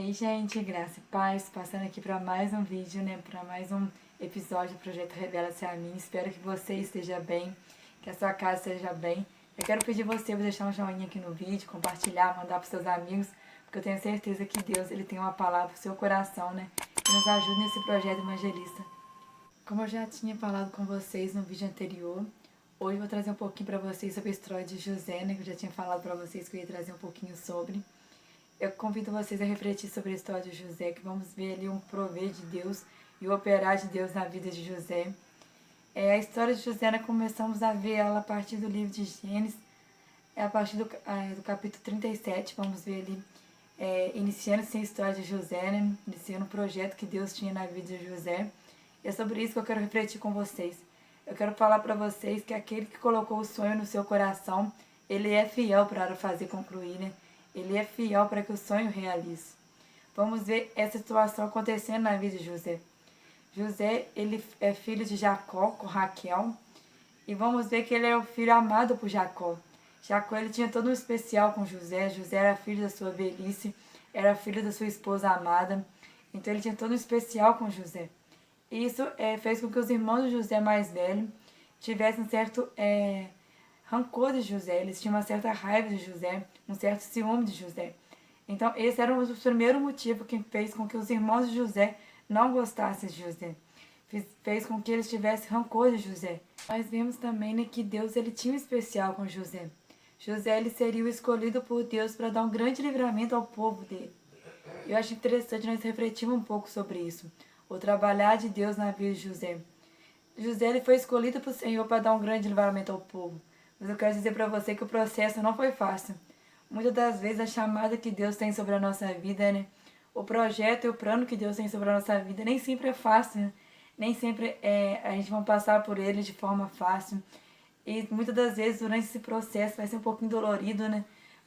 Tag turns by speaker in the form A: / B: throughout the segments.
A: Ei, gente, graça e paz, passando aqui para mais um vídeo, para mais um episódio do Projeto Revela-se a Mim. Espero que você esteja bem, que a sua casa esteja bem. Eu quero pedir você para deixar um joinha aqui no vídeo, compartilhar, mandar para seus amigos, porque eu tenho certeza que Deus ele tem uma palavra para o seu coração, que nos ajude nesse projeto evangelista. Como eu já tinha falado com vocês no vídeo anterior, hoje eu vou trazer um pouquinho para vocês sobre a história de José, que eu já tinha falado para vocês que eu ia trazer um pouquinho sobre. Eu convido vocês a refletir sobre a história de José, que vamos ver ali um prover de Deus e o operar de Deus na vida de José. A história de José, nós começamos a ver ela a partir do livro de Gênesis, a partir do capítulo 37, vamos ver ali, iniciando-se a história de José, iniciando o projeto que Deus tinha na vida de José. E é sobre isso que eu quero refletir com vocês. Eu quero falar para vocês que aquele que colocou o sonho no seu coração, ele é fiel para fazer concluir, Ele é fiel para que o sonho realize. Vamos ver essa situação acontecendo na vida de José. José, ele é filho de Jacó com Raquel. E vamos ver que ele é o filho amado por Jacó. Jacó, ele tinha todo um especial com José. José era filho da sua velhice, era filho da sua esposa amada. Então ele tinha todo um especial com José. E isso fez com que os irmãos de José mais velho tivessem um certo rancor de José, eles tinham uma certa raiva de José, um certo ciúme de José. Então, esse era o primeiro motivo que fez com que os irmãos de José não gostassem de José. Fez com que eles tivessem rancor de José. Mas vemos também que Deus ele tinha um especial com José. José ele seria o escolhido por Deus para dar um grande livramento ao povo dele. Eu acho interessante nós refletirmos um pouco sobre isso. O trabalhar de Deus na vida de José. José ele foi escolhido por Senhor para dar um grande livramento ao povo. Mas eu quero dizer para você que o processo não foi fácil. Muitas das vezes a chamada que Deus tem sobre a nossa vida, o projeto e o plano que Deus tem sobre a nossa vida nem sempre é fácil, Nem sempre a gente vai passar por ele de forma fácil. E muitas das vezes durante esse processo vai ser um pouquinho dolorido,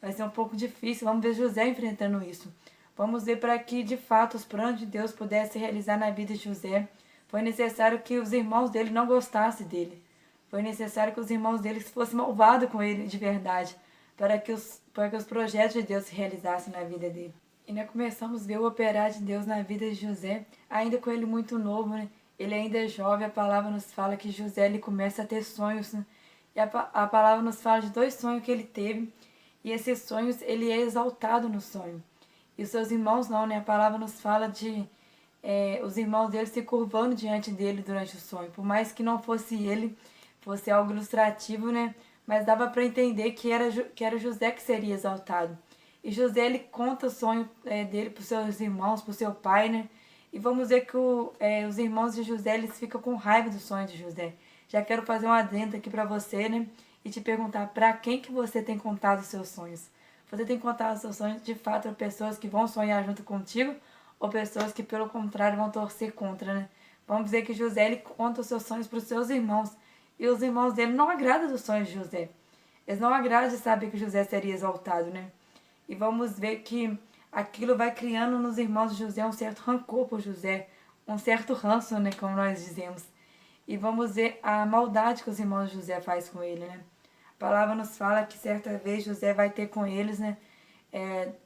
A: Vai ser um pouco difícil. Vamos ver José enfrentando isso. Vamos ver para que de fato os planos de Deus pudessem realizar na vida de José. Foi necessário que os irmãos dele não gostassem dele. Foi necessário que os irmãos dele fossem malvados com ele de verdade, para que os projetos de Deus se realizassem na vida dele. E nós começamos a ver o operar de Deus na vida de José, ainda com ele muito novo, Ele ainda é jovem, a palavra nos fala que José ele começa a ter sonhos, E a palavra nos fala de 2 sonhos que ele teve, e esses sonhos, ele é exaltado no sonho. E os seus irmãos não, A palavra nos fala de os irmãos dele se curvando diante dele durante o sonho. Por mais que não fosse ele, fosse algo ilustrativo, Mas dava para entender que era José que seria exaltado. E José, ele conta o sonho dele para os seus irmãos, para o seu pai, E vamos ver que os irmãos de José, eles ficam com raiva do sonho de José. Já quero fazer um adendo aqui para você, E te perguntar, para quem que você tem contado os seus sonhos? Você tem contado os seus sonhos, de fato, para pessoas que vão sonhar junto contigo? Ou pessoas que, pelo contrário, vão torcer contra, Vamos dizer que José, ele conta os seus sonhos para os seus irmãos. E os irmãos dele não agradam dos sonhos de José. Eles não agradam de saber que José seria exaltado, E vamos ver que aquilo vai criando nos irmãos de José um certo rancor por José, um certo ranço, como nós dizemos. E vamos ver a maldade que os irmãos de José faz com ele, A palavra nos fala que certa vez José vai ter com eles,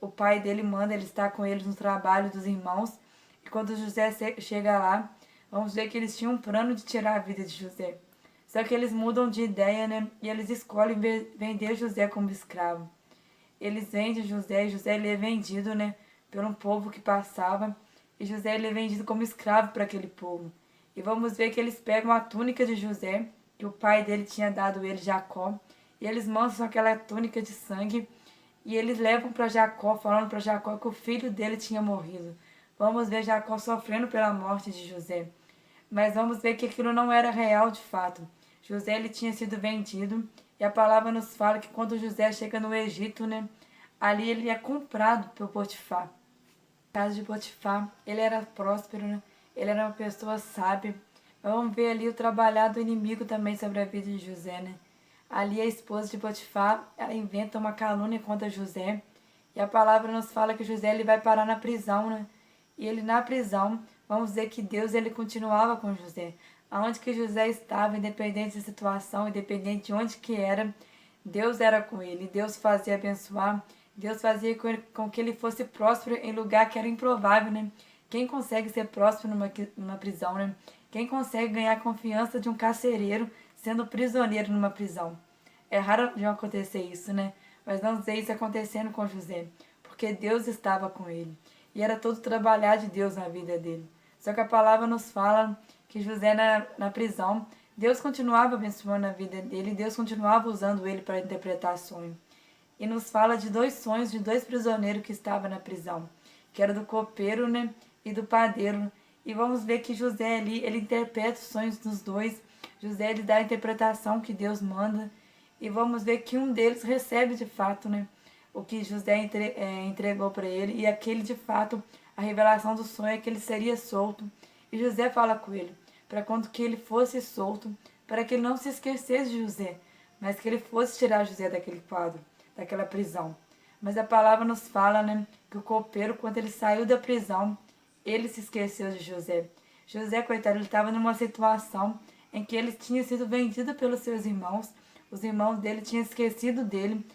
A: o pai dele manda ele estar com eles no trabalho dos irmãos. E quando José chega lá, vamos ver que eles tinham um plano de tirar a vida de José. Só que eles mudam de ideia, E eles escolhem vender José como escravo. Eles vendem José, e José ele é vendido, por um povo que passava. E José ele é vendido como escravo para aquele povo. E vamos ver que eles pegam a túnica de José, que o pai dele tinha dado ele, Jacó. E eles mancham aquela túnica de sangue. E eles levam para Jacó, falando para Jacó que o filho dele tinha morrido. Vamos ver Jacó sofrendo pela morte de José. Mas vamos ver que aquilo não era real de fato. José ele tinha sido vendido. E a palavra nos fala que quando José chega no Egito, ali ele é comprado por Potifar. No caso de Potifar, ele era próspero, Ele era uma pessoa sábia. Vamos ver ali o trabalhar do inimigo também sobre a vida de José, Ali a esposa de Potifar, ela inventa uma calúnia contra José. E a palavra nos fala que José ele vai parar na prisão, E ele na prisão, vamos dizer que Deus ele continuava com José. Aonde que José estava, independente da situação, independente de onde que era, Deus era com ele. Deus fazia abençoar, Deus fazia com que ele fosse próspero em lugar que era improvável, né? Quem consegue ser próspero numa prisão, né? Quem consegue ganhar a confiança de um carcereiro sendo prisioneiro numa prisão? É raro de acontecer isso, né? Mas não sei isso acontecendo com José, porque Deus estava com ele. E era todo trabalhar de Deus na vida dele. Só que a palavra nos fala que José na prisão, Deus continuava abençoando a vida dele, Deus continuava usando ele para interpretar sonho. E nos fala de 2 sonhos de 2 prisioneiros que estavam na prisão, que era do copeiro, né, e do padeiro. E vamos ver que José ali, ele interpreta os sonhos dos 2. José, ele dá a interpretação que Deus manda. E vamos ver que um deles recebe de fato, né, o que José entregou para ele. E aquele de fato, a revelação do sonho é que ele seria solto. E José fala com ele, para quando que ele fosse solto, para que ele não se esquecesse de José, mas que ele fosse tirar José daquele quadro, daquela prisão. Mas a palavra nos fala, né, que o copeiro, quando ele saiu da prisão, ele se esqueceu de José. José, coitado, ele estava numa situação em que ele tinha sido vendido pelos seus irmãos, os irmãos dele tinham esquecido dele.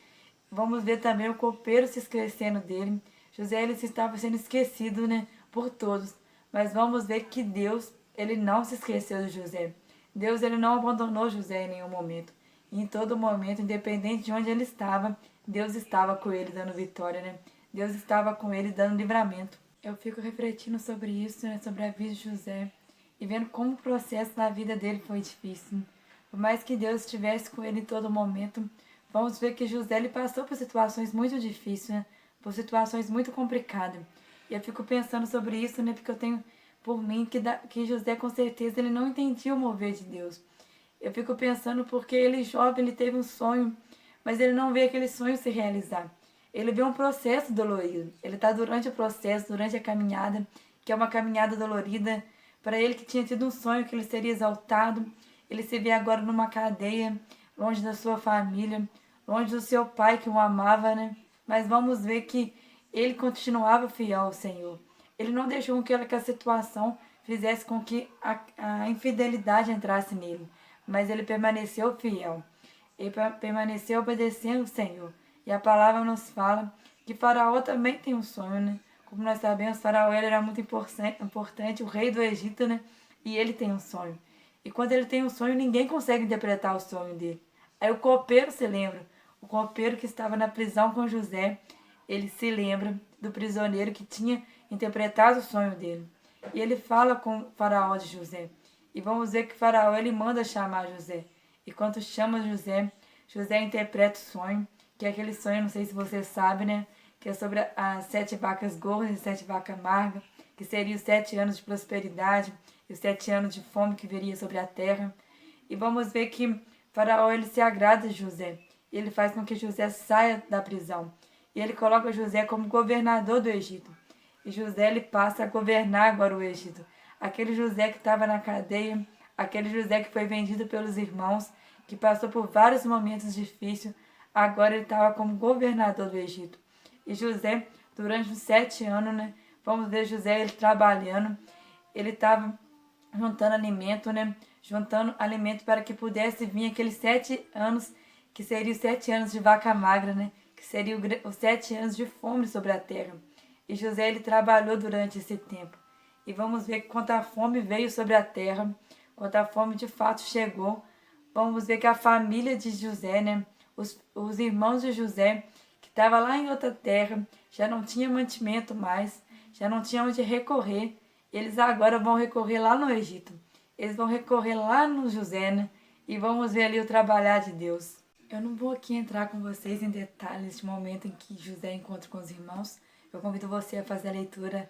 A: Vamos ver também o copeiro se esquecendo dele. José, ele estava sendo esquecido, né, por todos. Mas vamos ver que Deus, ele não se esqueceu de José. Deus, ele não abandonou José em nenhum momento. E em todo momento, independente de onde ele estava, Deus estava com ele dando vitória, né? Deus estava com ele dando livramento. Eu fico refletindo sobre isso, né? Sobre a vida de José e vendo como o processo na vida dele foi difícil. Por mais que Deus estivesse com ele em todo momento, vamos ver que José ele passou por situações muito difíceis, né? Por situações muito complicadas. E eu fico pensando sobre isso, né? Porque eu tenho por mim que José com certeza ele não entendia o mover de Deus. Eu fico pensando porque ele jovem, ele teve um sonho, mas ele não vê aquele sonho se realizar. Ele vê um processo dolorido. Ele está durante o processo, durante a caminhada, que é uma caminhada dolorida. Para ele que tinha tido um sonho que ele seria exaltado, ele se vê agora numa cadeia, longe da sua família, longe do seu pai que o amava, né? Mas vamos ver que ele continuava fiel ao Senhor. Ele não deixou com que aquela situação fizesse com que a infidelidade entrasse nele, mas ele permaneceu fiel. Ele permaneceu obedecendo o Senhor. E a palavra nos fala que Faraó também tem um sonho, né? Como nós sabemos, Faraó ele era muito importante, o rei do Egito, né? E ele tem um sonho. E quando ele tem um sonho, ninguém consegue interpretar o sonho dele. Aí o copeiro se lembra. O copeiro que estava na prisão com José, ele se lembra do prisioneiro que tinha interpretado o sonho dele. E ele fala com o Faraó de José. E vamos ver que Faraó ele manda chamar José. E quando chama José, José interpreta o sonho, que é aquele sonho, não sei se você sabe, né? Que é sobre as 7 vacas gordas e 7 vacas amargas, que seriam os 7 anos de prosperidade e os 7 anos de fome que viria sobre a terra. E vamos ver que Faraó ele se agrada de José. E ele faz com que José saia da prisão. E ele coloca José como governador do Egito. E José ele passa a governar agora o Egito. Aquele José que estava na cadeia, aquele José que foi vendido pelos irmãos, que passou por vários momentos difíceis, agora ele estava como governador do Egito. E José, durante os 7 anos, né? Vamos ver José ele trabalhando, ele estava juntando alimento, né? Juntando alimento para que pudesse vir aqueles 7 anos, que seriam os 7 anos de vaca magra, né? Que seriam os 7 anos de fome sobre a terra. E José ele trabalhou durante esse tempo. E vamos ver que quando a fome veio sobre a terra, quando a fome de fato chegou, vamos ver que a família de José, né? Os irmãos de José, que estavam lá em outra terra, já não tinha mantimento mais, já não tinha onde recorrer. Eles agora vão recorrer lá no Egito. Eles vão recorrer lá no José, né? E vamos ver ali o trabalhar de Deus. Eu não vou aqui entrar com vocês em detalhes de momento em que José encontra com os irmãos. Eu convido você a fazer a leitura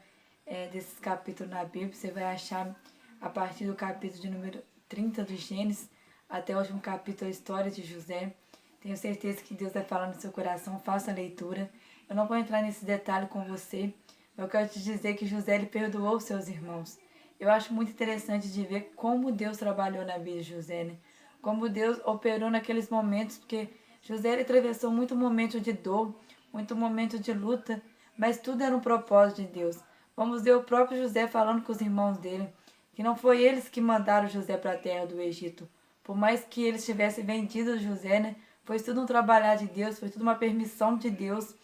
A: desses capítulos na Bíblia. Você vai achar a partir do capítulo de número 30 do Gênesis até o último capítulo, a história de José. Tenho certeza que Deus vai falar no seu coração. Faça a leitura. Eu não vou entrar nesse detalhe com você. Eu quero te dizer que José ele perdoou seus irmãos. Eu acho muito interessante de ver como Deus trabalhou na vida de José, né? Como Deus operou naqueles momentos, porque José ele atravessou muito momento de dor, muito momento de luta, mas tudo era um propósito de Deus. Vamos ver o próprio José falando com os irmãos dele, que não foi eles que mandaram José para a terra do Egito. Por mais que eles tivessem vendido José, né? Foi tudo um trabalhar de Deus, foi tudo uma permissão de Deus,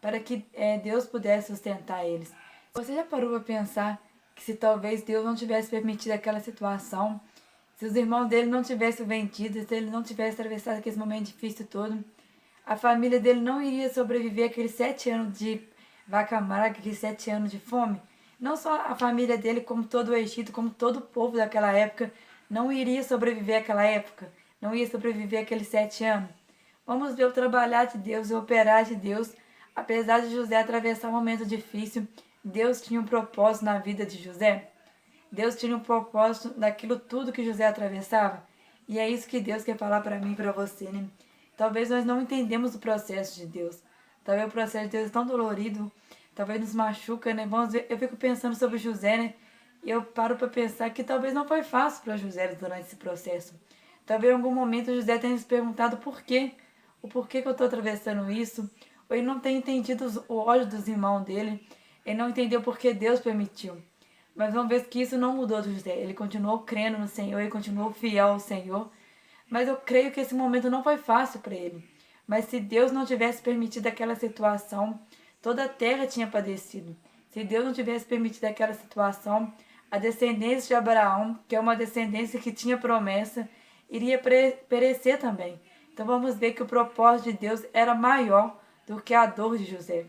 A: para que Deus pudesse sustentar eles. Você já parou para pensar que se talvez Deus não tivesse permitido aquela situação, se os irmãos dele não tivessem vendido, se ele não tivesse atravessado aquele momento difícil todo, a família dele não iria sobreviver aqueles 7 anos de vaca amarga, aqueles 7 anos de fome? Não só a família dele, como todo o Egito, como todo o povo daquela época, não iria sobreviver àquela época, não ia sobreviver aqueles 7 anos. Vamos ver o trabalhar de Deus, o operar de Deus. Apesar de José atravessar um momento difícil, Deus tinha um propósito na vida de José. Deus tinha um propósito daquilo tudo que José atravessava. E é isso que Deus quer falar para mim e para você, né? Talvez nós não entendemos o processo de Deus. Talvez o processo de Deus é tão dolorido, talvez nos machuca, né? Vamos ver, eu fico pensando sobre José, né? E eu paro para pensar que talvez não foi fácil para José durante esse processo. Talvez em algum momento José tenha se perguntado por quê. O porquê que eu estou atravessando isso. Ou ele não tem entendido o ódio dos irmãos dele. Ele não entendeu por que Deus permitiu. Mas vamos ver que isso não mudou do José. Ele continuou crendo no Senhor, ele continuou fiel ao Senhor. Mas eu creio que esse momento não foi fácil para ele. Mas se Deus não tivesse permitido aquela situação, toda a terra tinha padecido. Se Deus não tivesse permitido aquela situação, a descendência de Abraão, que é uma descendência que tinha promessa, iria perecer também. Então vamos ver que o propósito de Deus era maior do que a dor de José.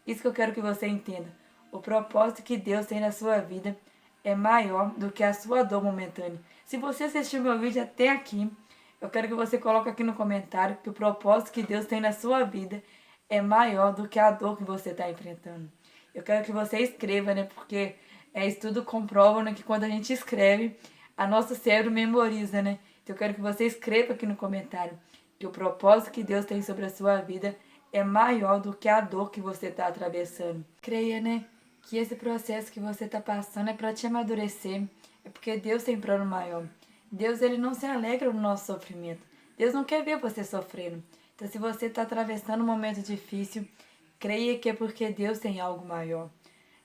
A: Isso que eu quero que você entenda. O propósito que Deus tem na sua vida é maior do que a sua dor momentânea. Se você assistiu meu vídeo até aqui, eu quero que você coloque aqui no comentário que o propósito que Deus tem na sua vida é maior do que a dor que você está enfrentando. Eu quero que você escreva, né? Porque estudo comprova, né, que quando a gente escreve, a nosso cérebro memoriza, né? Então eu quero que você escreva aqui no comentário que o propósito que Deus tem sobre a sua vida é maior do que a dor que você está atravessando. Creia, né? Que esse processo que você está passando é para te amadurecer. É porque Deus tem plano maior. Deus, ele não se alegra no nosso sofrimento. Deus não quer ver você sofrendo. Então, se você está atravessando um momento difícil, creia que é porque Deus tem algo maior.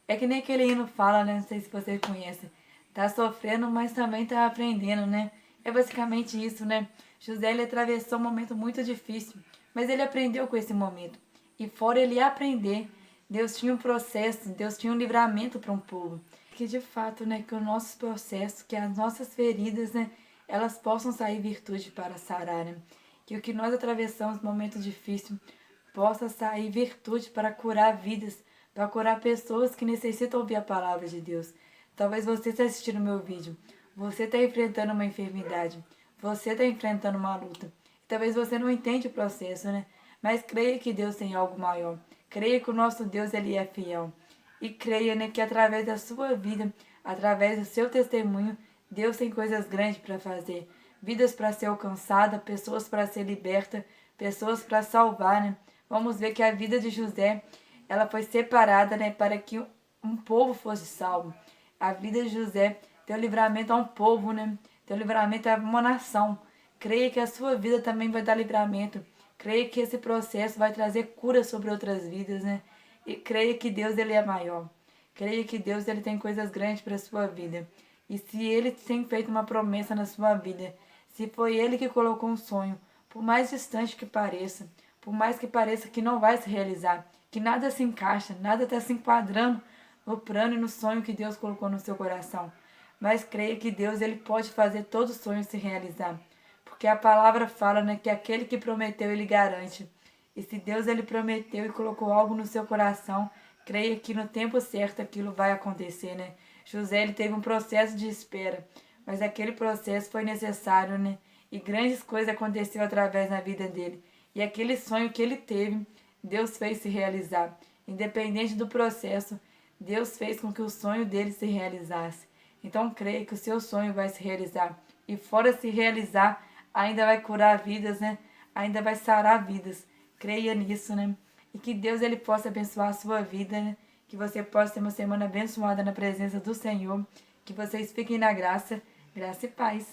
A: É que nem aquele hino fala, né? Não sei se vocês conhecem. Tá sofrendo, mas também tá aprendendo, né? É basicamente isso, né? José, ele atravessou um momento muito difícil, mas ele aprendeu com esse momento. E fora ele aprender, Deus tinha um processo, Deus tinha um livramento para um povo. Que de fato, né, que os nossos processos, que as nossas feridas, né, elas possam sair virtude para sarar, né? Que o que nós atravessamos no momento difícil possa sair virtude para curar vidas, para curar pessoas que necessitam ouvir a palavra de Deus. Talvez você esteja assistindo o meu vídeo, você está enfrentando uma enfermidade, você está enfrentando uma luta. Talvez você não entende o processo, né? Mas creia que Deus tem algo maior. Creia que o nosso Deus, ele é fiel. E creia, né, que através da sua vida, através do seu testemunho, Deus tem coisas grandes para fazer. Vidas para ser alcançadas, pessoas para ser libertas, pessoas para salvar, né? Vamos ver que a vida de José, ela foi separada, né, para que um povo fosse salvo. A vida de José deu livramento a um povo, né? Deu livramento a uma nação. Creia que a sua vida também vai dar livramento. Creia que esse processo vai trazer cura sobre outras vidas, né? E creia que Deus, ele é maior. Creia que Deus, ele tem coisas grandes para a sua vida. E se ele tem feito uma promessa na sua vida, se foi ele que colocou um sonho, por mais distante que pareça, por mais que pareça que não vai se realizar, que nada se encaixa, nada está se enquadrando no plano e no sonho que Deus colocou no seu coração. Mas creia que Deus, ele pode fazer todo sonho se realizar. Porque a palavra fala, né, que aquele que prometeu, ele garante. E se Deus, ele prometeu e colocou algo no seu coração, creia que no tempo certo aquilo vai acontecer, né? José, ele teve um processo de espera, mas aquele processo foi necessário, né? E grandes coisas aconteceram através da vida dele. E aquele sonho que ele teve, Deus fez se realizar. Independente do processo, Deus fez com que o sonho dele se realizasse. Então creia que o seu sonho vai se realizar. E fora se realizar, ainda vai curar vidas, né? Ainda vai sarar vidas. Creia nisso, né? E que Deus, ele possa abençoar a sua vida, né? Que você possa ter uma semana abençoada na presença do Senhor. Que vocês fiquem na graça, graça e paz.